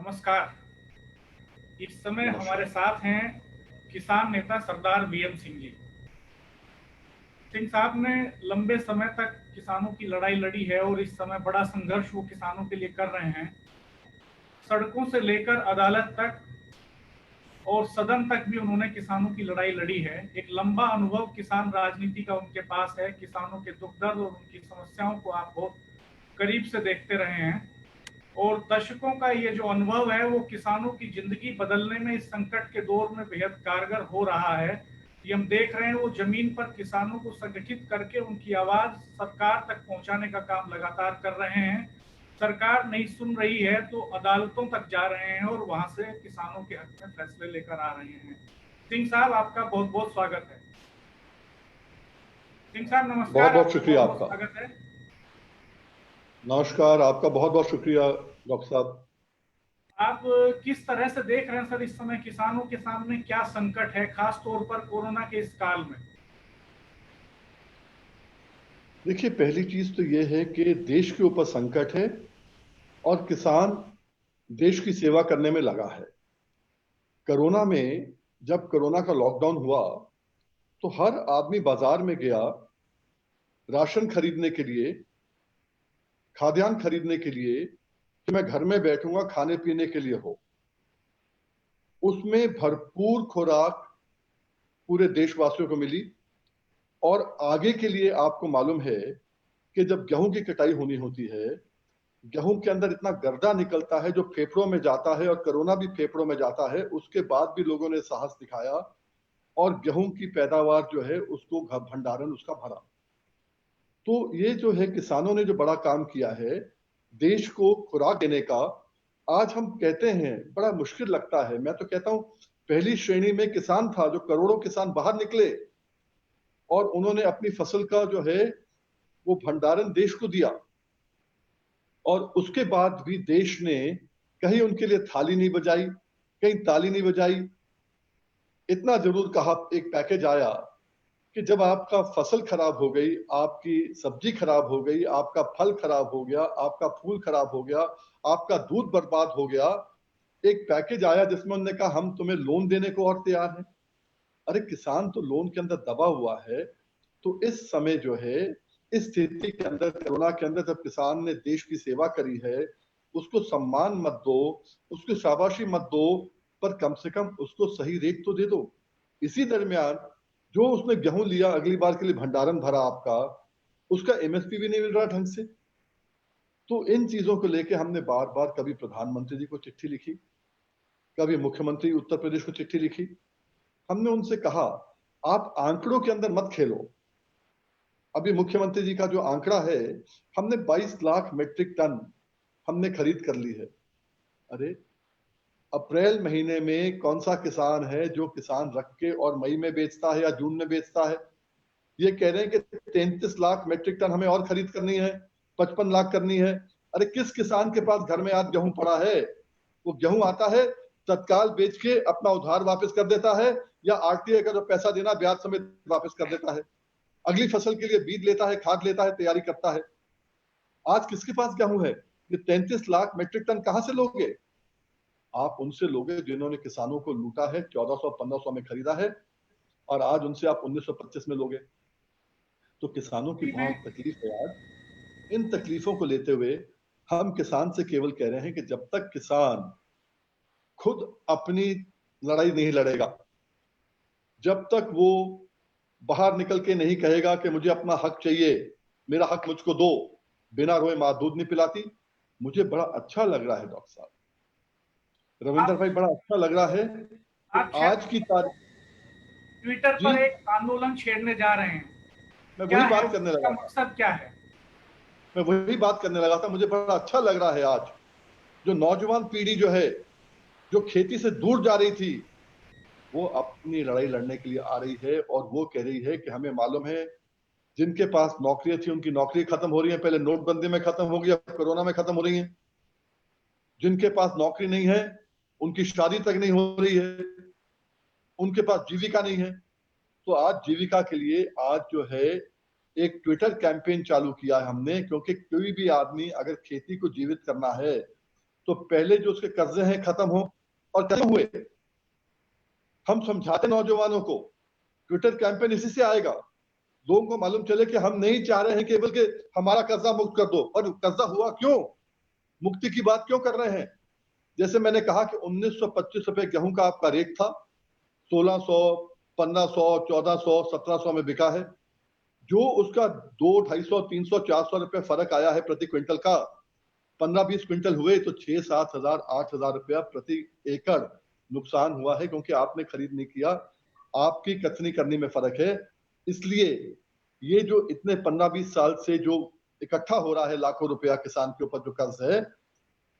नमस्कार। इस समय हमारे नमस्कार। साथ हैं किसान नेता सरदार वीएम सिंह जी। सिंह साहब ने लंबे समय तक किसानों की लड़ाई लड़ी है और इस समय बड़ा संघर्ष वो किसानों के लिए कर रहे हैं। सड़कों से लेकर अदालत तक और सदन तक भी उन्होंने किसानों की लड़ाई लड़ी है। एक लंबा अनुभव किसान राजनीति का उनके पास है। किसानों के दुख दर्द और उनकी समस्याओं को आप बहुत करीब से देखते रहे हैं और दशकों का ये जो अनुभव है वो किसानों की जिंदगी बदलने में इस संकट के दौर में बेहद कारगर हो रहा है। ये हम देख रहे हैं वो जमीन पर किसानों को संगठित करके उनकी आवाज सरकार तक पहुंचाने का काम लगातार कर रहे हैं। सरकार नहीं सुन रही है तो अदालतों तक जा रहे हैं और वहां से किसानों के हक में फैसले लेकर आ रहे हैं। सिंह साहब, आपका बहुत बहुत स्वागत है। सिंह साहब बहुत नमस्कार, बहुत आपका शुक्रिया बहुत बहुत आपका। स्वागत है। नमस्कार, आपका बहुत बहुत शुक्रिया डॉक्टर साहब। आप किस तरह से देख रहे हैं सर, इस समय किसानों के सामने क्या संकट है, खास तौर पर कोरोना के इस काल में? देखिए, पहली चीज तो ये है कि देश के ऊपर संकट है और किसान देश की सेवा करने में लगा है। कोरोना में जब कोरोना का लॉकडाउन हुआ तो हर आदमी बाजार में गया राशन खरीदने के लिए, खाद्यान्न खरीदने के लिए कि मैं घर में बैठूंगा खाने पीने के लिए हो। उसमें भरपूर खुराक पूरे देशवासियों को मिली। और आगे के लिए आपको मालूम है कि जब गेहूं की कटाई होनी होती है, गेहूं के अंदर इतना गर्दा निकलता है जो फेफड़ों में जाता है, और कोरोना भी फेफड़ों में जाता है। उसके बाद भी लोगों ने साहस दिखाया और गेहूं की पैदावार जो है उसको भंडारण उसका भरा। तो ये जो है किसानों ने जो बड़ा काम किया है देश को खुराक देने का। आज हम कहते हैं बड़ा मुश्किल लगता है, मैं तो कहता हूं पहली श्रेणी में किसान था, जो करोड़ों किसान बाहर निकले और उन्होंने अपनी फसल का जो है वो भंडारण देश को दिया। और उसके बाद भी देश ने कहीं उनके लिए थाली नहीं बजाई, कहीं ताली नहीं बजाई। इतना जरूर कहा, एक पैकेज आया कि जब आपका फसल खराब हो गई, आपकी सब्जी खराब हो गई, आपका फल खराब हो गया, आपका फूल खराब हो गया, आपका दूध बर्बाद हो गया, एक पैकेज आया जिसमें उन्होंने कहा हम तुम्हें लोन देने को और तैयार हैं। अरे किसान तो लोन के अंदर दबा हुआ है। तो इस समय जो है, इस स्थिति के अंदर, कोरोना के अंदर जब किसान ने देश की सेवा करी है, उसको सम्मान मत दो, उसको शाबाशी मत दो, पर कम से कम उसको सही रेट तो दे दो। इसी दरमियान जो उसने गेहूं लिया, अगली बार के लिए भंडारण भरा आपका, उसका एमएसपी भी नहीं मिल रहा ढंग से। तो इन चीजों को लेकर हमने बार बार कभी प्रधानमंत्री जी को चिट्ठी लिखी, कभी मुख्यमंत्री उत्तर प्रदेश को चिट्ठी लिखी। हमने उनसे कहा आप आंकड़ों के अंदर मत खेलो। अभी मुख्यमंत्री जी का जो आंकड़ा है, हमने 22 लाख मीट्रिक टन हमने खरीद कर ली है। अरे अप्रैल महीने में कौन सा किसान है जो किसान रख के और मई में बेचता है या जून में बेचता है? ये कह रहे हैं कि 33 लाख मीट्रिक टन हमें और खरीद करनी है, 55 लाख करनी है। अरे किस किसान के पास घर में आज गेहूं पड़ा है? वो गेहूं आता है, तत्काल बेच के अपना उधार वापस कर देता है, या आरटीए का जो पैसा देना ब्याज समेत वापस कर देता है। अगली फसल के लिए बीज लेता है, खाद लेता है, तैयारी करता है। आज किसके पास गेहूं है? ये 33 लाख मीट्रिक टन कहां से लोगे? आप उनसे लोगे जिन्होंने किसानों को लूटा है, 1400-1500 में खरीदा है, और आज उनसे आप 1925 में लोगे। तो किसानों की मैं बहुत तकलीफ है आज। इन तकलीफों को लेते हुए हम किसान से केवल कह रहे हैं कि जब तक किसान खुद अपनी लड़ाई नहीं लड़ेगा, जब तक वो बाहर निकल के नहीं कहेगा कि मुझे अपना हक चाहिए, मेरा हक मुझको दो, बिना रोए मां दूध नहीं पिलाती। मुझे बड़ा अच्छा लग रहा है डॉक्टर साहब, रविंदर आप भाई, बड़ा अच्छा लग रहा है कि आप शायद आज की तारीख। ट्विटर जी, पर एक आंदोलन छेड़ने जा रहे हैं। मैं क्या वही है बात वो, करने उसका लगा था। मकसद क्या है? मैं वही बात करने लगा था, मुझे बड़ा अच्छा लग रहा है आज जो नौजवान पीढ़ी जो है, जो खेती से दूर जा रही थी, वो अपनी लड़ाई लड़ने के लिए आ रही है। और वो कह रही है कि हमें मालूम है जिनके पास नौकरियां थी उनकी नौकरी खत्म हो रही है, पहले नोटबंदी में खत्म हो गई, अब कोरोना में खत्म हो रही है। जिनके पास नौकरी नहीं है उनकी शादी तक नहीं हो रही है, उनके पास जीविका नहीं है। तो आज जीविका के लिए आज जो है एक ट्विटर कैंपेन चालू किया है हमने, क्योंकि कोई भी आदमी अगर खेती को जीवित करना है तो पहले जो उसके कर्जे हैं खत्म हो, और खत्म हुए। हम समझाते नौजवानों को, ट्विटर कैंपेन इसी से आएगा, लोगों को मालूम चले कि हम नहीं चाह रहे हैं केवल कि हमारा कर्जा मुक्त कर दो, और कर्जा हुआ क्यों, मुक्ति की बात क्यों कर रहे हैं। जैसे मैंने कहा कि 1925 रुपए गेहूं का आपका रेट था, 1600, 1500, 1400, 1700 में बिका है। जो उसका 200, 250, 300, 400 रुपए फर्क आया है प्रति क्विंटल का, 15-20 क्विंटल हुए तो 6-7 हजार, 8 हजार रुपया प्रति एकड़ नुकसान हुआ है, क्योंकि आपने खरीद नहीं किया, आपकी कथनी करनी में फर्क है। इसलिए ये जो इतने 15-20 साल से जो इकट्ठा हो रहा है लाखों रुपया किसान के ऊपर जो कर्ज है,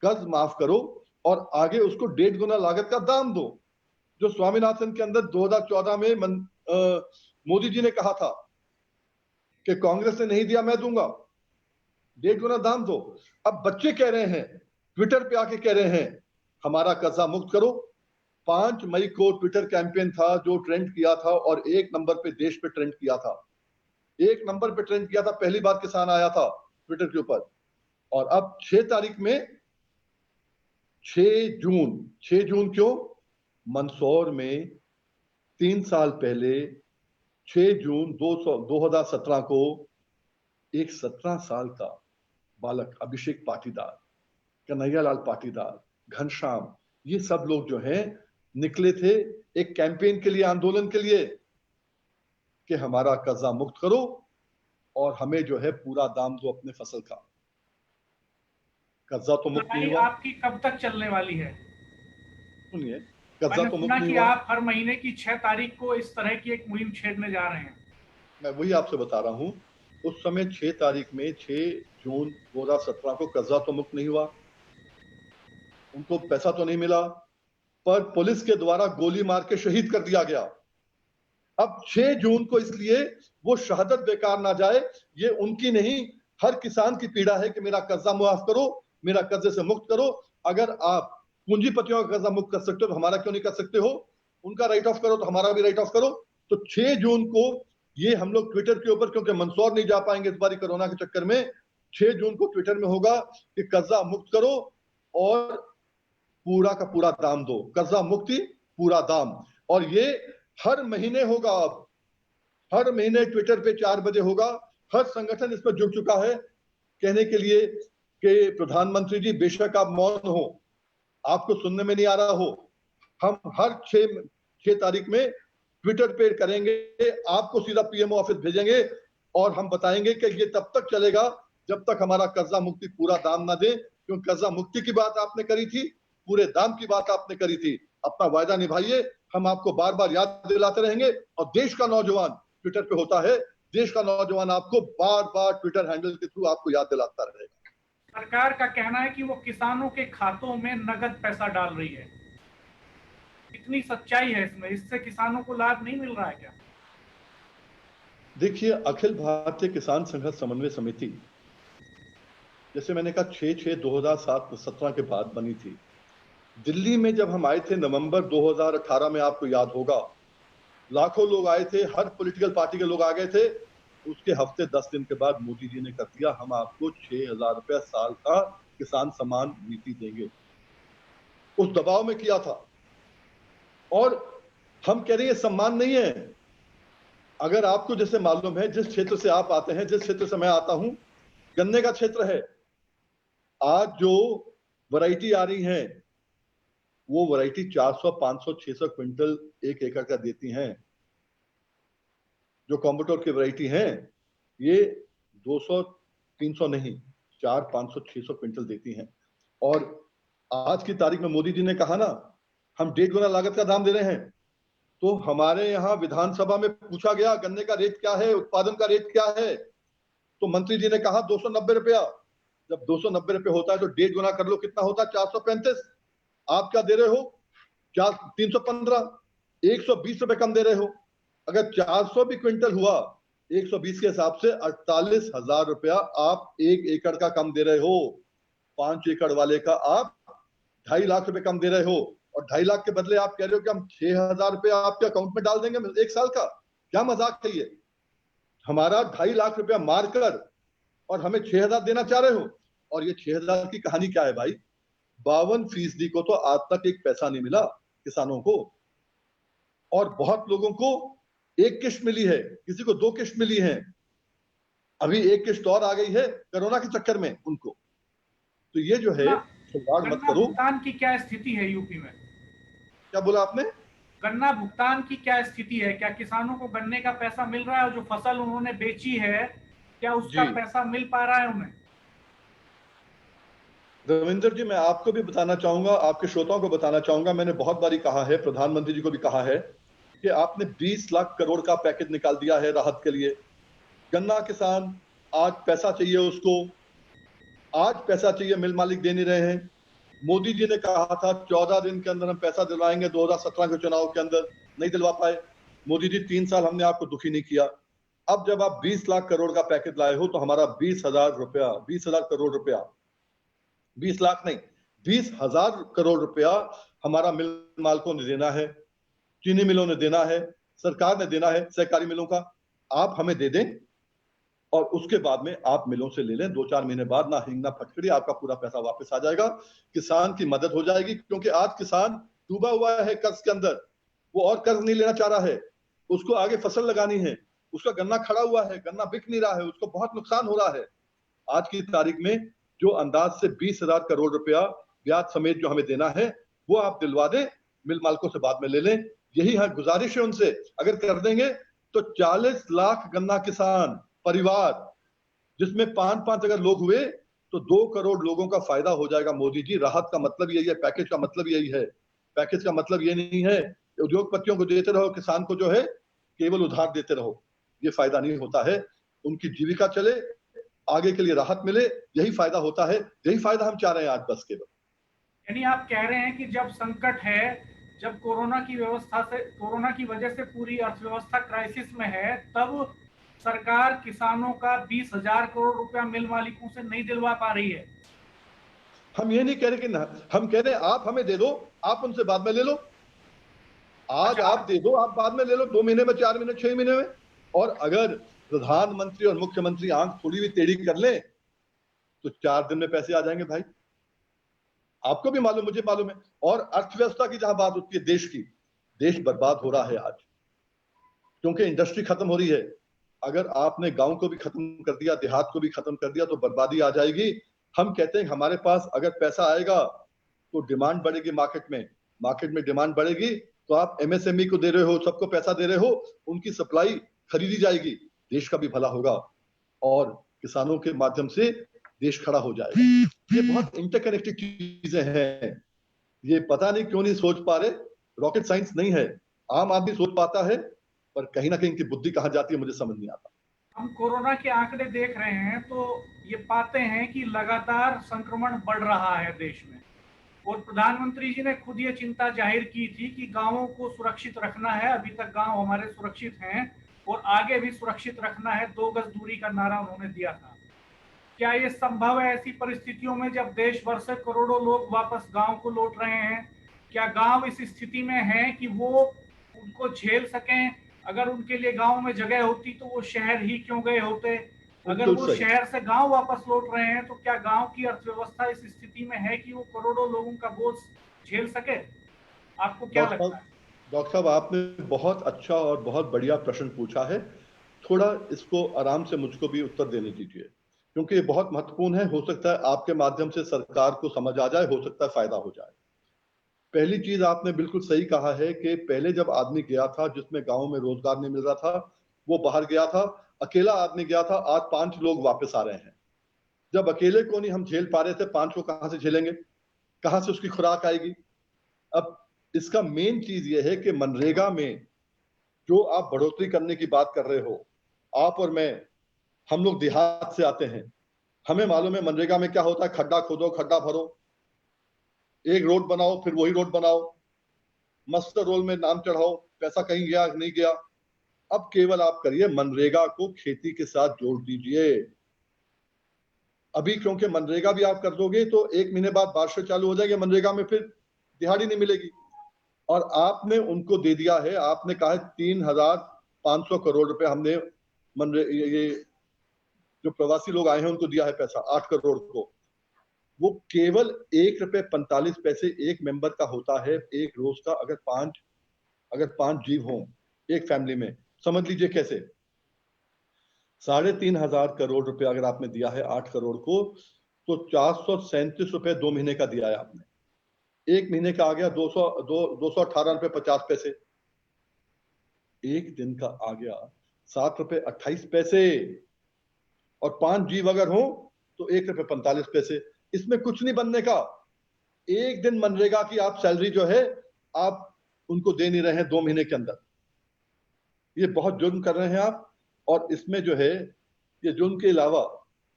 कर्ज माफ करो और आगे उसको 1.5 गुना लागत का दाम दो। जो स्वामीनाथन के अंदर 2014 में मोदी जी ने कहा था कि कांग्रेस ने नहीं दिया, मैं दूंगा, 1.5 गुना दाम दो। अब बच्चे कह रहे हैं, ट्विटर पे आके कह रहे हैं हमारा कर्जा मुक्त करो। 5 मई को ट्विटर कैंपेन था जो ट्रेंड किया था, और 1 नंबर पे देश पे ट्रेंड किया था, 1 नंबर पे ट्रेंड किया था, पहली बार किसान आया था ट्विटर के ऊपर। और अब 6 तारीख में, 6 जून क्यों, मंदसौर में 3 साल पहले 6 जून 2017 को एक 17 साल का बालक अभिषेक पाटीदार, कन्हैयालाल पाटीदार, घनश्याम, ये सब लोग जो हैं निकले थे एक कैंपेन के लिए, आंदोलन के लिए, कि हमारा कर्जा मुक्त करो और हमें जो है पूरा दाम दो अपने फसल का। कर्जा तो मुक्त नहीं लड़ाई हुआ, आपकी कब तक चलने वाली है? सुनिए, कर्जा मैंने तो मुक्त सुना नहीं कि हुआ। आप हर महीने की 6 तारीख को इस तरह की एक मुहिम छेड़ने जा रहे हैं। मैं वही आपसे बता रहा हूं, उस समय 6 तारीख में, 6 जून 2017 को कर्जा तो मुक्त नहीं हुआ, उनको पैसा तो नहीं मिला, पर पुलिस के द्वारा गोली मार के शहीद कर दिया गया। अब 6 जून को इसलिए वो शहादत बेकार ना जाए, ये उनकी नहीं, हर किसान की पीड़ा है कि मेरा कर्जा माफ करो, मेरा कर्जे से मुक्त करो। अगर आप पूंजीपतियों का कर्जा मुक्त कर सकते हो तो हमारा क्यों नहीं कर सकते हो, उनका राइट ऑफ करो तो हमारा भी राइट ऑफ करो। तो 6 जून को ये हम लोग ट्विटर के ऊपर, क्योंकि मंदसौर नहीं जा पाएंगे इस बारी कोरोना के चक्कर में, 6 जून को ट्विटर में होगा कि कर्जा मुक्त करो और पूरा का पूरा दाम दो, कर्जा मुक्ति पूरा दाम। और ये हर महीने होगा, अब हर महीने ट्विटर पे 4 बजे होगा। हर संगठन इस पर जुट चुका है कहने के लिए कि प्रधानमंत्री जी बेशक आप मौन हो, आपको सुनने में नहीं आ रहा हो, हम हर 6 तारीख में ट्विटर पे करेंगे, आपको सीधा पीएमओ ऑफिस भेजेंगे और हम बताएंगे कि ये तब तक चलेगा जब तक हमारा कर्जा मुक्ति पूरा दाम ना दे। क्योंकि कर्जा मुक्ति की बात आपने करी थी, पूरे दाम की बात आपने करी थी, अपना वायदा निभाइए, हम आपको बार बार याद दिलाते रहेंगे। और देश का नौजवान ट्विटर पे होता है, देश का नौजवान आपको बार बार ट्विटर हैंडल के थ्रू आपको याद दिलाता रहेगा। सरकार का कहना है कि वो किसानों के खातों में नगद पैसा डाल रही है, कितनी सच्चाई है इसमें? इससे किसानों को लाभ नहीं मिल रहा है क्या? देखिए, अखिल भारतीय किसान संघर्ष समन्वय समिति, जैसे मैंने कहा 6/6/2017 के बाद बनी थी। दिल्ली में जब हम आए थे नवंबर 2018 में, आपको याद होगा, लाखों लोग आए थे, हर पॉलिटिकल पार्टी के लोग आ गए थे। उसके हफ्ते 10 दिन के बाद मोदी जी ने कर दिया, हम आपको 6,000 रुपया साल का किसान सम्मान नीति देंगे। उस दबाव में किया था। और हम कह रहे हैं सम्मान नहीं है। अगर आपको जैसे मालूम है, जिस क्षेत्र से आप आते हैं, जिस क्षेत्र से मैं आता हूं, गन्ने का क्षेत्र है। आज जो वैरायटी आ रही है वो वैरायटी 400, 500, 600 क्विंटल 1 एकड़ का देती हैं। जो कॉम्बोटोर की वैरायटी है ये 200, 300 नहीं, 400, 500, 600 क्विंटल देती हैं। और आज की तारीख में मोदी जी ने कहा ना, हम 1.5 गुना लागत का दाम दे रहे हैं। तो हमारे यहाँ विधानसभा में पूछा गया गन्ने का रेट क्या है, उत्पादन का रेट क्या है, तो मंत्री जी ने कहा 290 रुपया। जब 290 रुपये होता है तो 1.5 गुना कर लो, कितना होता है? 435। आप क्या दे रहे हो? 315, 120 रुपए कम दे रहे हो। अगर 400 भी क्विंटल हुआ 120 के हिसाब से 48,000 रुपया आप 1 एकड़ का कम दे रहे हो। 5 एकड़ वाले का आप 2.5 लाख रुपए कम दे रहे हो। और 2.5 लाख के बदले आप कह रहे हो कि हम 6,000 रुपया आपके अकाउंट में डाल देंगे 1 साल का। क्या मजाक है ये? हमारा 2.5 लाख रुपया मारकर और हमें 6,000 देना चाह रहे हो। और ये 6,000 की कहानी क्या है भाई? 52% को तो आज तक एक पैसा नहीं मिला किसानों को, और बहुत लोगों को एक किश्त मिली है, किसी को 2 किश्त मिली है, अभी एक किश्त और आ गई है कोरोना के चक्कर में उनको। तो ये जो है खिलवाड़ मत गन्ना करो। भुगतान की क्या स्थिति है यूपी में? क्या बोला आपने? गन्ना भुगतान की क्या स्थिति है? क्या किसानों को गन्ने का पैसा मिल रहा है? और जो फसल उन्होंने बेची है, क्या उसका जी पैसा मिल पा रहा है उन्हें? रविंद्र जी, मैं आपको भी बताना चाहूंगा, आपके श्रोताओं को बताना चाहूंगा, मैंने बहुत बारी कहा है, प्रधानमंत्री जी को भी कहा है कि आपने 20 लाख करोड़ का पैकेज निकाल दिया है राहत के लिए। गन्ना किसान आज पैसा चाहिए उसको, आज पैसा चाहिए, मिल मालिक दे नहीं रहे हैं। मोदी जी ने कहा था 14 दिन के अंदर हम पैसा दिलवाएंगे, 2017 के चुनाव के अंदर नहीं दिलवा पाए। मोदी जी 3 साल हमने आपको दुखी नहीं किया। अब जब आप 20 लाख करोड़ का पैकेज लाए हो तो हमारा 20,000 रुपया, 20,000 करोड़ रुपया, 20 लाख नहीं, 20,000 करोड़ रुपया हमारा मिल मालिकों ने देना है, चीनी मिलों ने देना है, सरकार ने देना है, सहकारी मिलों का। आप हमें दे दें और उसके बाद में आप मिलों से ले लें। 2-4 महीने बाद ना हिंग ना फटकड़ी, आपका पूरा पैसा वापस आ जाएगा, किसान की मदद हो जाएगी। क्योंकि आज किसान डूबा हुआ है कर्ज के अंदर, वो और कर्ज नहीं लेना चाह रहा है, उसको आगे फसल लगानी है, उसका गन्ना खड़ा हुआ है, गन्ना बिक नहीं रहा है, उसको बहुत नुकसान हो रहा है। आज की तारीख में जो अंदाज से 20,000 करोड़ रुपया ब्याज समेत जो हमें देना है, वो आप दिलवा दें, मिल मालिकों से बाद में ले लें। यही है गुजारिश है उनसे। अगर कर देंगे तो 40 लाख गन्ना किसान परिवार, जिसमें 5-5 अगर लोग हुए तो 2 करोड़ लोगों का फायदा हो जाएगा। मोदी जी, राहत का मतलब यही है, पैकेज का मतलब यही है। पैकेज का मतलब ये नहीं है उद्योगपतियों को देते रहो, किसान को जो है केवल उधार देते रहो, ये फायदा नहीं होता है। उनकी जीविका चले, आगे के लिए राहत मिले, यही फायदा होता है। यही फायदा हम चाह रहे हैं आज बस केवल। यानी आप कह रहे हैं कि जब संकट है, जब कोरोना की वजह से पूरी अर्थव्यवस्था क्राइसिस में है, तब सरकार किसानों का 20,000 करोड़ रुपया मिल मालिकों से नहीं दिलवा पा रही है। हम ये नहीं कह रहे कि ना, हम कह रहे हैं आप हमें दे दो, आप उनसे बाद में ले लो। आज अच्छा, आप दे दो, आप बाद में ले लो, 2 महीने में, 4 महीने, 6 महीने में। और अगर प्रधानमंत्री और मुख्यमंत्री आंख थोड़ी भी टेढ़ी कर ले तो 4 दिन में पैसे आ जाएंगे भाई। आपको भी मालूम, मुझे मालूम है। और अर्थव्यवस्था की जहां बात होती है देश की, देश बर्बाद हो रहा है आज, क्योंकि इंडस्ट्री खत्म हो रही है। अगर आपने गांव को भी खत्म कर दिया, देहात को भी खत्म कर दिया तो बर्बादी आ जाएगी। हम कहते हैं हमारे पास अगर पैसा आएगा तो डिमांड बढ़ेगी मार्केट में, मार्केट में डिमांड बढ़ेगी तो आप एमएसएमई को दे रहे हो, सबको पैसा दे रहे हो, उनकी सप्लाई खरीदी जाएगी, देश का भी भला होगा और किसानों के माध्यम से देश खड़ा हो जाएगा। ये बहुत इंटरकनेक्टेड चीजें हैं, ये पता नहीं क्यों नहीं सोच पा रहे। रॉकेट साइंस नहीं है, आम आदमी सोच पाता है, पर कहीं ना कहीं इनकी बुद्धि कहां जाती है मुझे समझ नहीं आता। हम कोरोना के आंकड़े देख रहे हैं तो ये पाते हैं कि लगातार संक्रमण बढ़ रहा है देश में, और प्रधानमंत्री जी ने खुद ये चिंता जाहिर की थी कि गांवों को सुरक्षित रखना है। अभी तक गांव हमारे सुरक्षित हैं और आगे भी सुरक्षित रखना है, 2 गज दूरी का नारा उन्होंने दिया था। क्या ये संभव है ऐसी परिस्थितियों में जब देश भर से करोड़ों लोग वापस गांव को लौट रहे हैं? क्या गांव इस स्थिति में हैं कि वो उनको झेल सकें? अगर उनके लिए गांव में जगह होती तो वो शहर ही क्यों गए होते? अगर बिल्कुल वो सही। शहर से गांव वापस लौट रहे हैं तो क्या गांव की अर्थव्यवस्था इस स्थिति में है कि वो करोड़ों लोगों का बोझ झेल सके? आपको क्या डॉक्टर लगता साहब, है? डॉक्टर साहब, आपने बहुत अच्छा और बहुत बढ़िया प्रश्न पूछा है। थोड़ा इसको आराम से मुझको भी उत्तर देने दीजिए, क्योंकि ये बहुत महत्वपूर्ण है। हो सकता है आपके माध्यम से सरकार को समझ आ जाए, हो सकता है फायदा हो जाए। पहली चीज आपने बिल्कुल सही कहा है कि पहले जब आदमी गया था, जिसमें गांव में रोजगार नहीं मिल रहा था, वो बाहर गया था, अकेला आदमी गया था। आज 5 लोग वापस आ रहे हैं। जब अकेले को नहीं हम झेल पा रहे थे, 5 को कहां से झेलेंगे, कहां से उसकी खुराक आएगी। अब इसका मेन चीज ये है कि मनरेगा में जो आप बढ़ोतरी करने की बात कर रहे हो, आप और मैं, हम लोग देहात से आते हैं, हमें मालूम है मनरेगा में क्या होता है। खड्डा खोदो, खड्डा भरो, एक रोड बनाओ, फिर वही रोड बनाओ, मास्टर रोल में नाम चढ़ाओ, पैसा कहीं गया नहीं गया। अब केवल आप करिए मनरेगा को खेती के साथ जोड़ दीजिए। अभी क्योंकि मनरेगा भी आप कर दोगे तो 1 महीने बाद बारिश चालू हो जाएगी, मनरेगा में फिर दिहाड़ी नहीं मिलेगी। और आपने उनको दे दिया है, आपने कहा है 3,500 करोड़ रुपए हमने ये जो प्रवासी लोग आए हैं उनको दिया है पैसा, 8 करोड़ को। वो केवल ₹1.45 एक मेंबर का होता है एक रोज का। अगर पांच जीव हों एक फैमिली में, समझ लीजिए कैसे। 3,500 करोड़ रुपए अगर आपने दिया है 8 करोड़ को, तो ₹437 2 महीने का दिया है आपने। एक महीने का आ गया 218 रुपए 50 पैसे। एक दिन का आ गया ₹7.28। और 5 जीव अगर हो तो ₹1.45। इसमें कुछ नहीं बनने का। एक दिन मनरेगा की आप सैलरी जो है आप उनको दे नहीं रहे हैं 2 महीने के अंदर। ये बहुत जुर्म कर रहे हैं आप। और इसमें जो है ये जुर्म के अलावा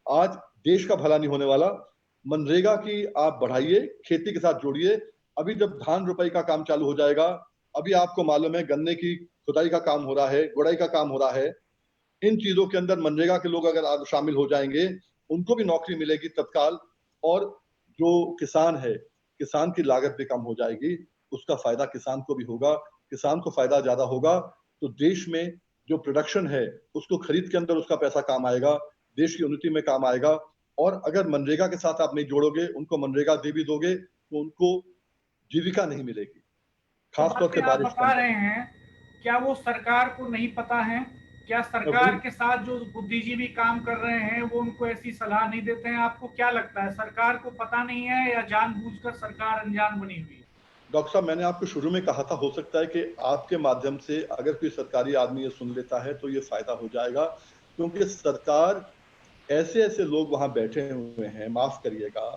आज देश का भला नहीं होने वाला। मनरेगा की आप बढ़ाइए, खेती के साथ जोड़िए। अभी जब धान रुपाई का काम चालू हो जाएगा, अभी आपको मालूम है गन्ने की खुदाई का काम हो रहा है, गुड़ाई का काम हो रहा है। इन चीजों के अंदर मनरेगा के लोग अगर शामिल हो जाएंगे, उनको भी नौकरी मिलेगी तत्काल। और जो किसान है, किसान की लागत भी कम हो जाएगी, उसका फायदा किसान को भी होगा। किसान को फायदा ज्यादा होगा तो देश में जो प्रोडक्शन है उसको खरीद के अंदर उसका पैसा काम आएगा, देश की उन्नति में काम आएगा। और अगर मनरेगा के साथ आप नहीं जोड़ोगे, उनको मनरेगा दे भी दोगे तो उनको जीविका नहीं मिलेगी, जो खासतौर से बातें आप बारिश के बता अंदर। रहे हैं, क्या वो सरकार को नहीं पता है? क्या सरकार के साथ जो बुद्धिजीवी काम कर रहे हैं वो उनको ऐसी सलाह नहीं देते हैं? आपको क्या लगता है, सरकार को पता नहीं है या जानबूझकर सरकार अनजान बनी हुई है? डॉक्टर साहब, मैंने आपको शुरू में कहा था, हो सकता है कि आपके माध्यम से अगर कोई सरकारी आदमी ये सुन लेता है तो ये फायदा हो जाएगा। क्योंकि सरकार, ऐसे ऐसे लोग वहां बैठे हुए हैं, माफ करिएगा,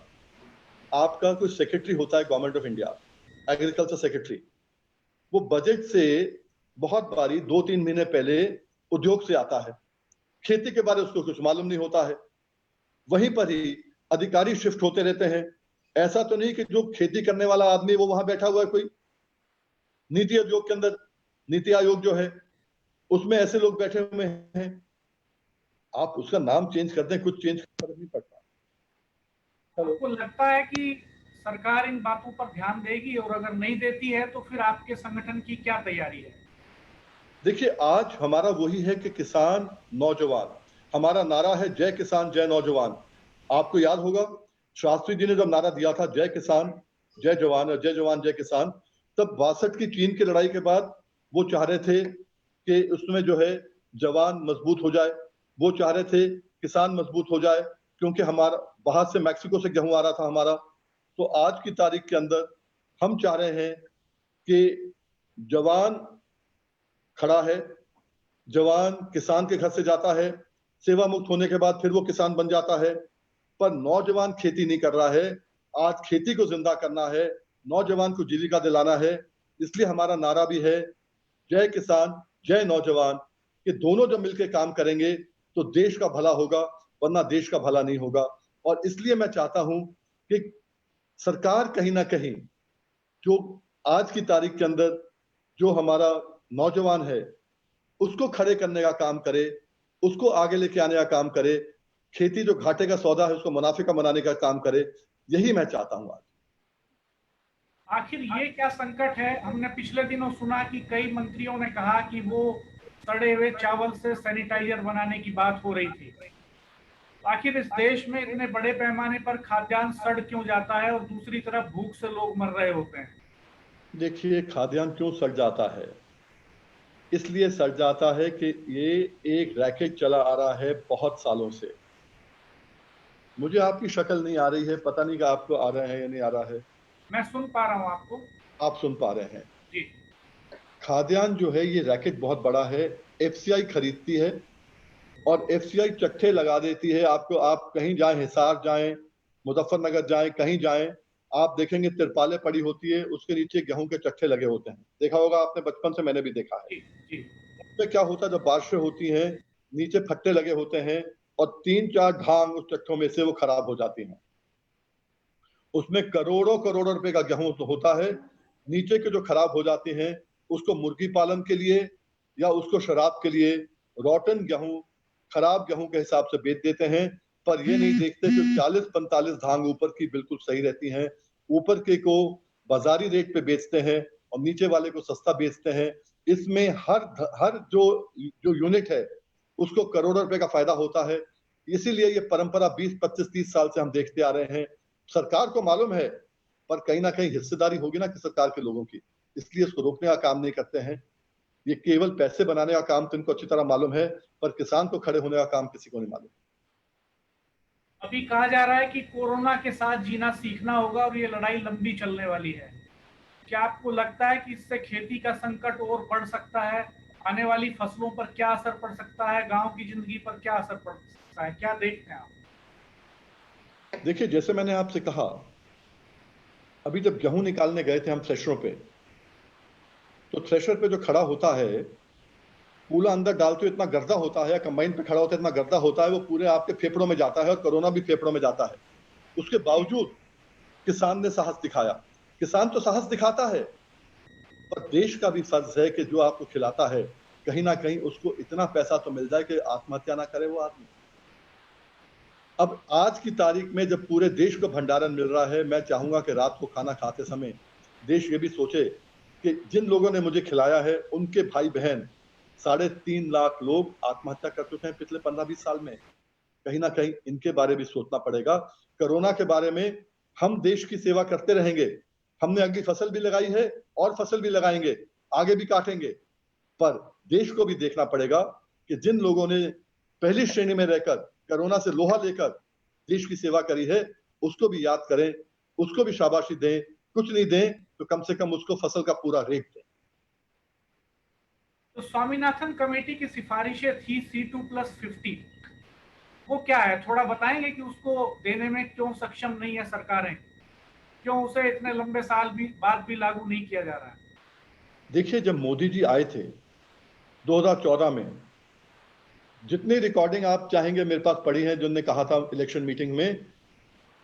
आपका कोई सेक्रेटरी होता है government of India, agriculture secretary, वो बजट से बहुत बारी 2-3 महीने पहले उद्योग से आता है, खेती के बारे में उसको कुछ मालूम नहीं होता है। वहीं पर ही अधिकारी शिफ्ट होते रहते हैं। ऐसा तो नहीं कि जो खेती करने वाला आदमी वो वहां बैठा हुआ है कोई। नीति आयोग के अंदर, नीति आयोग जो है उसमें ऐसे लोग बैठे हुए हैं। आप उसका नाम चेंज कर दें, कुछ चेंज फर्क नहीं पड़ता। आपको लगता है कि सरकार इन बातों पर ध्यान देगी, और अगर नहीं देती है तो फिर आपके संगठन की क्या तैयारी है? देखिए, आज हमारा वही है कि किसान नौजवान, हमारा नारा है जय किसान जय नौजवान। आपको याद होगा शास्त्री जी ने जब नारा दिया था जय किसान जय जवान, जय जवान जय किसान, तब 62 की चीन की लड़ाई के बाद वो चाह रहे थे कि उसमें जो है जवान मजबूत हो जाए, वो चाह रहे थे किसान मजबूत हो जाए, क्योंकि हमारा बाहर से मैक्सिको से गेहूं आ रहा था हमारा। तो आज की तारीख के अंदर हम चाह रहे हैं कि जवान खड़ा है, जवान किसान के घर से जाता है, सेवा मुक्त होने के बाद फिर वो किसान बन जाता है, पर नौजवान खेती नहीं कर रहा है। आज खेती को जिंदा करना है, नौजवान को जीविका दिलाना है। इसलिए हमारा नारा भी है जय किसान जय नौजवान, कि दोनों जब मिलकर काम करेंगे तो देश का भला होगा, वरना देश का भला नहीं होगा। और इसलिए मैं चाहता हूं कि सरकार कहीं ना कहीं जो आज की तारीख के अंदर जो हमारा नौजवान है उसको खड़े करने का काम करे, उसको आगे लेके आने का काम करे, खेती जो घाटे का सौदा है उसको मुनाफे का बनाने का काम करे। यही मैं चाहता हूं आज। आखिर ये क्या संकट है? हमने पिछले दिनों सुना कि कई मंत्रियों ने कहा कि वो सड़े हुए चावल से सैनिटाइजर बनाने की बात हो रही थी। आखिर इस देश में इतने बड़े पैमाने पर खाद्यान्न सड़ क्यों जाता है और दूसरी तरफ भूख से लोग मर रहे होते हैं? देखिए, खाद्यान्न क्यों सड़ जाता है? इसलिए सड़ जाता है कि ये एक रैकेट चला आ रहा है बहुत सालों से। मुझे आपकी शक्ल नहीं आ रही है, पता नहीं कि आपको आ रहा है या नहीं आ रहा है। मैं सुन पा रहा हूं आपको। आप सुन पा रहे हैं? जी। खाद्यान्न जो है ये रैकेट बहुत बड़ा है। एफसीआई खरीदती है और एफसीआई चट्टे लगा देती है आपको। आप कहीं जाएं, हिसार जाएं, मुजफ्फरनगर जाएं, कहीं जाएं, आप देखेंगे तिरपालें पड़ी होती है, उसके नीचे गेहूं के चट्टे लगे होते हैं। देखा होगा आपने, बचपन से मैंने भी देखा है। जी। जी। उसमें क्या होता है, जब बारिशें होती हैं नीचे फट्टे लगे होते हैं और 3-4 ढांग उस चट्टों में से वो खराब हो जाती हैं। उसमें करोड़ों करोड़ों रुपए का गेहूं तो होता है, नीचे के जो खराब हो जाते हैं उसको मुर्गी पालन के लिए या उसको शराब के लिए रॉटन गेहूं, खराब गेहूं के हिसाब से बेच देते हैं। पर ये नहीं देखते कि 40-45 धांग ऊपर की बिल्कुल सही रहती हैं, ऊपर के को बाजारी रेट पे बेचते हैं और नीचे वाले को सस्ता बेचते हैं। इसमें हर हर जो जो यूनिट है उसको करोड़ों रुपए का फायदा होता है। इसीलिए ये परंपरा 20-25-30 साल से हम देखते आ रहे हैं। सरकार को मालूम है, पर कहीं ना कहीं हिस्सेदारी होगी ना कि सरकार के लोगों की, इसलिए इसको रोकने का काम नहीं करते हैं। ये केवल पैसे बनाने का काम तो इनको अच्छी तरह मालूम है, पर किसान को खड़े होने का काम किसी को नहीं मालूम। अभी कहा जा रहा है कि कोरोना के साथ जीना सीखना होगा और ये लड़ाई लंबी चलने वाली है। क्या आपको लगता है कि इससे खेती का संकट और बढ़ सकता है? आने वाली फसलों पर क्या असर पड़ सकता है? गांव की जिंदगी पर क्या असर पड़ सकता है? क्या देखते हैं आप? देखिए, जैसे मैंने आपसे कहा, अभी जब गेहूं निकालने गए थे हम थ्रेशरों पे, तो थ्रेशर पे जो खड़ा होता है, कूला अंदर डालते हुए इतना गर्दा होता है, या कंबाइन पे खड़ा होता है इतना गर्दा होता है, वो पूरे आपके फेफड़ों में जाता है और कोरोना भी फेफड़ों में जाता है। उसके बावजूद किसान ने साहस दिखाया। किसान तो साहस दिखाता है, पर देश का भी फर्ज है कि जो आपको खिलाता है, कहीं ना कहीं उसको इतना पैसा तो मिल जाए कि आत्महत्या ना करे वो आदमी। अब आज की तारीख में जब पूरे देश को भंडारण मिल रहा है, मैं चाहूंगा कि रात को खाना खाते समय देश ये भी सोचे कि जिन लोगों ने मुझे खिलाया है उनके भाई बहन 3.5 लाख लोग आत्महत्या कर चुके हैं पिछले 15-20 साल में। कहीं ना कहीं इनके बारे में सोचना पड़ेगा। कोरोना के बारे में हम देश की सेवा करते रहेंगे। हमने अगली फसल भी लगाई है और फसल भी लगाएंगे, आगे भी काटेंगे, पर देश को भी देखना पड़ेगा कि जिन लोगों ने पहली श्रेणी में रहकर कोरोना से लोहा लेकर देश की सेवा करी है, उसको भी याद करें, उसको भी शाबाशी दें। कुछ नहीं दें तो कम से कम उसको फसल का पूरा रेट दें। तो स्वामीनाथन कमेटी की सिफारिशें थी C2+50, वो क्या है? थोड़ा बताएंगे कि उसको देने में क्यों सक्षम नहीं है सरकारें? क्यों उसे इतने लंबे साल भी बाद भी लागू नहीं किया जा रहा है? देखिए, जब मोदी जी आए थे 2014 में, जितनी रिकॉर्डिंग आप चाहेंगे मेरे पास पड़ी है, जिनने कहा था इलेक्शन मीटिंग में,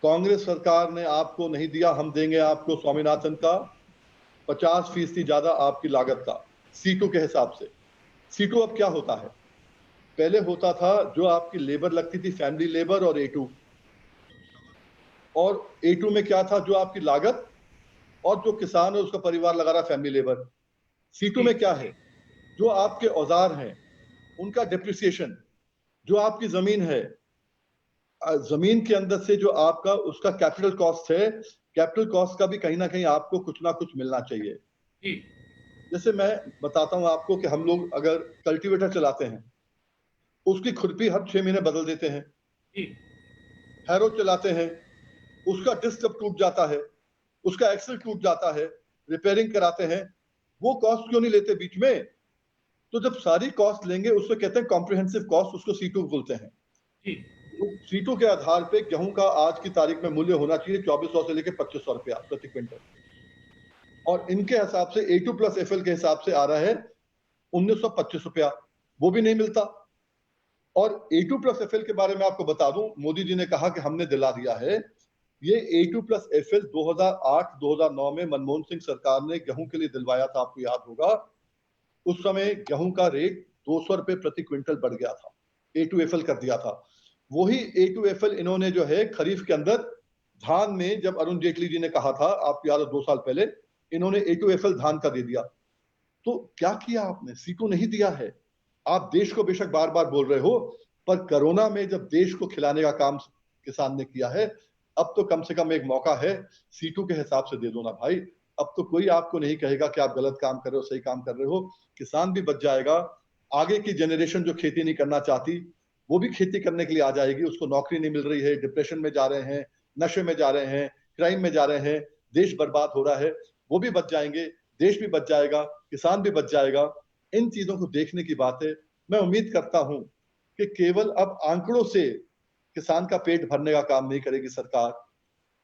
कांग्रेस सरकार ने आपको नहीं दिया, हम देंगे आपको स्वामीनाथन का 50% ज्यादा आपकी लागत का, C2 के हिसाब से। C2 अब क्या होता है? पहले होता था जो आपकी लेबर लगती थी, फैमिली लेबर और A2, और A2 में क्या था? जो आपकी लागत और जो किसान है उसका परिवार लगा रहा फैमिली लेबर। C2 में क्या है? जो आपके औजार हैं उनका डिप्रिसिएशन, जो आपकी जमीन है, जमीन के अंदर से जो आपका उसका कैपिटल कॉस्ट है, कैपिटल कॉस्ट का भी कहीं ना कहीं आपको कुछ ना कुछ मिलना चाहिए। जी। जैसे मैं बताता हूं आपको कि हम लोग अगर कल्टीवेटर चलाते हैं, उसकी खुरपी हर 6 महीने बदल देते हैं। जी। हैरो चलाते हैं, उसका डिस्क जब टूट जाता है, उसका एक्सल टूट जाता है, रिपेयरिंग कराते हैं, वो कॉस्ट क्यों नहीं लेते बीच में? तो जब सारी कॉस्ट लेंगे उसको कहते हैं कॉम्प्रिहेंसिव कॉस्ट, उसको C2 बोलते हैं। जी। C2 के आधार पे गेहूं का आज की तारीख में मूल्य होना चाहिए 2400 से लेकर 2500 रुपया प्रति क्विंटल, और इनके हिसाब से A2+FL के हिसाब से आ रहा है 1925 रुपया, वो भी नहीं मिलता। और A2+FL के बारे में आपको बता दूं, मोदी जी ने कहा कि हमने दिला दिया है। ये A2+FL 2008-2009 में मनमोहन सिंह सरकार ने गेहूं के लिए दिलवाया था, आपको याद होगा। उस समय गेहूं का रेट 200 रुपए प्रति क्विंटल बढ़ गया था, A2FL कर दिया था। वही A2FL इन्होंने जो है खरीफ के अंदर धान में, जब अरुण जेटली जी ने कहा था, आपको याद है 2 साल पहले, इन्होंने A2FL धान का दे दिया। तो क्या किया आपने? C2 नहीं दिया है। आप देश को बेशक बार बार बोल रहे हो, पर कोरोना में जब देश को खिलाने का काम किसान ने किया है, अब तो कम से कम एक मौका है, C2 के हिसाब से दे दो ना भाई। अब तो कोई आपको नहीं कहेगा कि आप गलत काम कर रहे हो, सही काम कर रहे हो। किसान भी बच जाएगा। आगे की जनरेशन जो खेती नहीं करना चाहती, वो भी खेती करने के लिए आ जाएगी। उसको नौकरी नहीं मिल रही है, डिप्रेशन में जा रहे हैं, नशे में जा रहे हैं, क्राइम में जा रहे हैं, देश बर्बाद हो रहा है, वो भी बच जाएंगे, देश भी बच जाएगा, किसान भी बच जाएगा। इन चीजों को देखने की बात है। मैं उम्मीद करता हूं कि केवल अब आंकड़ों से किसान का पेट भरने का काम नहीं करेगी सरकार।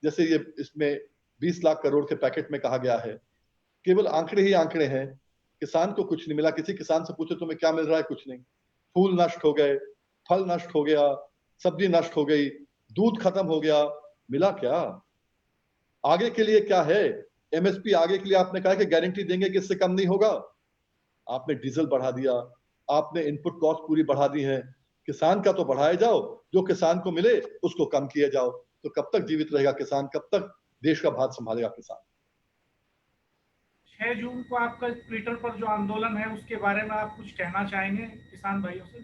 जैसे ये इसमें 20 लाख करोड़ के पैकेट में कहा गया है, केवल आंकड़े ही आंकड़े हैं। किसान को कुछ नहीं मिला। किसी किसान से पूछो तुम्हें क्या मिल रहा है? कुछ नहीं। फूल नष्ट हो गए, फल नष्ट हो गया, सब्जी नष्ट हो गई, दूध खत्म हो गया, मिला क्या? आगे के लिए क्या है? MSP आगे के लिए आपने कहा कि गारंटी देंगे कि इससे कम नहीं होगा। आपने डीजल बढ़ा दिया, आपने इनपुट कॉस्ट पूरी बढ़ा दी है। किसान का तो बढ़ाए जाओ, जो किसान को मिले उसको कम किए जाओ। तो कब तक जीवित रहेगा किसान? कब तक देश का भार संभालेगा किसान? 6 जून को आपका ट्विटर पर जो आंदोलन है उसके बारे में आप कुछ कहना चाहेंगे किसान भाइयों से?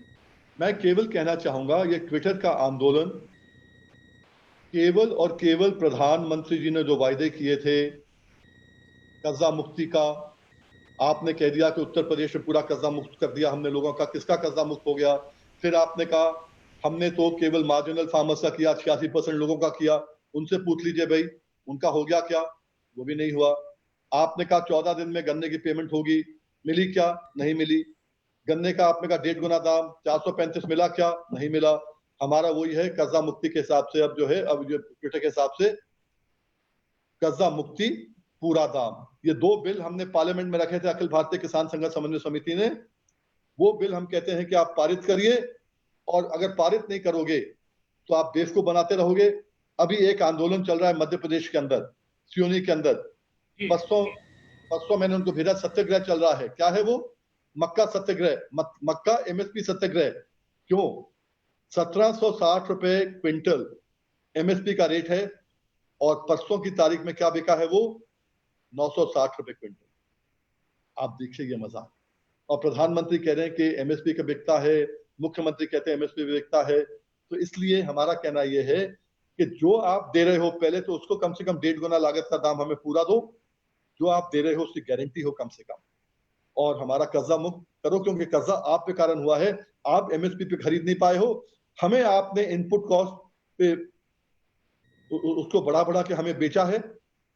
मैं केवल कहना चाहूंगा, ये ट्विटर का आंदोलन केवल और केवल प्रधानमंत्री जी ने जो वायदे किए थे कर्जा मुक्ति का, आपने कह दिया कि उत्तर प्रदेश में पूरा कर्जा मुक्त कर दिया हमने लोगों का। किसका कर्जा मुक्त हो गया? फिर आपने कहा हमने तो केवल मार्जिनल फार्मर्स का किया, 86% लोगों का किया। उनसे पूछ लीजिए भाई उनका हो गया क्या? वो भी नहीं हुआ। आपने कहा 14 दिन में गन्ने की पेमेंट होगी, मिली क्या? नहीं मिली। गन्ने का आपने कहा 1.5 गुना दाम, 435 मिला क्या? नहीं मिला। हमारा वही है कर्जा मुक्ति के हिसाब से, अब जो है अब जो ट्विटर के हिसाब से कर्जा मुक्ति पूरा दाम। ये 2 बिल हमने पार्लियामेंट में रखे थे अखिल भारतीय किसान संघर्ष समन्वय समिति ने। वो बिल हम कहते हैं कि आप पारित करिए, और अगर पारित नहीं करोगे तो आप देश को बनाते रहोगे। अभी एक आंदोलन चल रहा है मध्य प्रदेश के अंदर, सियोनी के अंदर। जी परसों मैंने उनको भेजा, सत्याग्रह चल रहा है। क्या है वो? मक्का सत्याग्रह, मक्का एमएसपी सत्याग्रह। क्यों? 1760 रुपए क्विंटल एमएसपी का रेट है, और परसों की तारीख में क्या बिका है वो? 960 रुपए क्विंटल। आप देखिए ये मजाक। और प्रधानमंत्री कह रहे हैं कि एमएसपी का बिकता है, मुख्यमंत्री कहते हैं एमएसपी बिकता है। तो इसलिए हमारा कहना यह है कि जो आप दे रहे हो पहले तो उसको कम से कम 1.5 गुना लागत का दाम हमें पूरा दो। जो आप दे रहे हो उसकी गारंटी हो कम से कम, और हमारा कर्जा मुक्त करो, क्योंकि कर्जा आप पे कारण हुआ है। आप एमएसपी पे खरीद नहीं पाए हो, हमें आपने इनपुट कॉस्ट पे उसको बढ़ा बढ़ा के हमें बेचा है,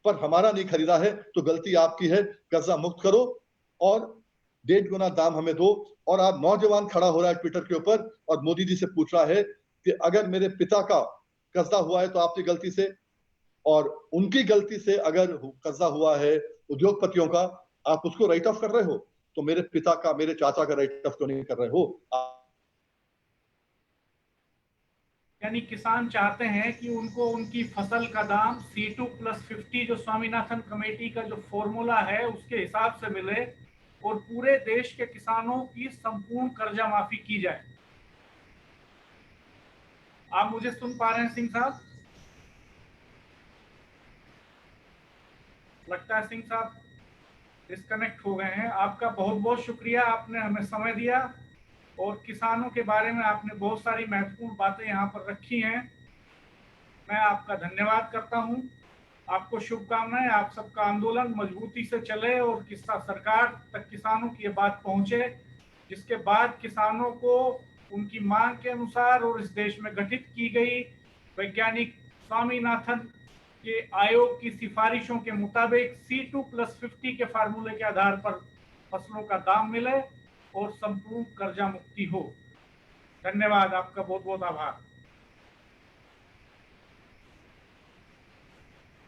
पर हमारा नहीं खरीदा है, तो गलती आपकी है। कर्जा मुक्त करो और 1.5 गुना दाम हमें दो। और आप नौजवान खड़ा हो रहा है ट्विटर के ऊपर और मोदी जी से पूछ रहा है कि अगर मेरे पिता का कर्जा हुआ है तो आपकी गलती से, और उनकी गलती से अगर कर्जा हुआ है उद्योगपतियों का, आप उसको राइट ऑफ कर रहे हो, तो मेरे पिता का, मेरे चाचा का राइट ऑफ क्यों नहीं कर रहे हो? यानी किसान चाहते हैं कि उनको उनकी फसल का दाम C2+50 जो स्वामीनाथन कमेटी का जो फॉर्मूला है उसके हिसाब से मिले, और पूरे देश के किसानों की संपूर्ण कर्जा माफी की जाए। आप मुझे सुन पा रहे हैं सिंह साहब? लगता है सिंह साहब डिस्कनेक्ट हो गए हैं। आपका बहुत बहुत शुक्रिया, आपने हमें समय दिया और किसानों के बारे में आपने बहुत सारी महत्वपूर्ण बातें यहाँ पर रखी हैं। मैं आपका धन्यवाद करता हूँ। आपको शुभकामनाएं। आप सबका आंदोलन मजबूती से चले और सरकार तक किसानों की ये बात पहुंचे, जिसके बाद किसानों को उनकी मांग के अनुसार और इस देश में गठित की गई वैज्ञानिक स्वामीनाथन के आयोग की सिफारिशों के मुताबिक C2+50 के फार्मूले के आधार पर फसलों का दाम मिले और संपूर्ण कर्जा मुक्ति हो। धन्यवाद, आपका बहुत बहुत आभार।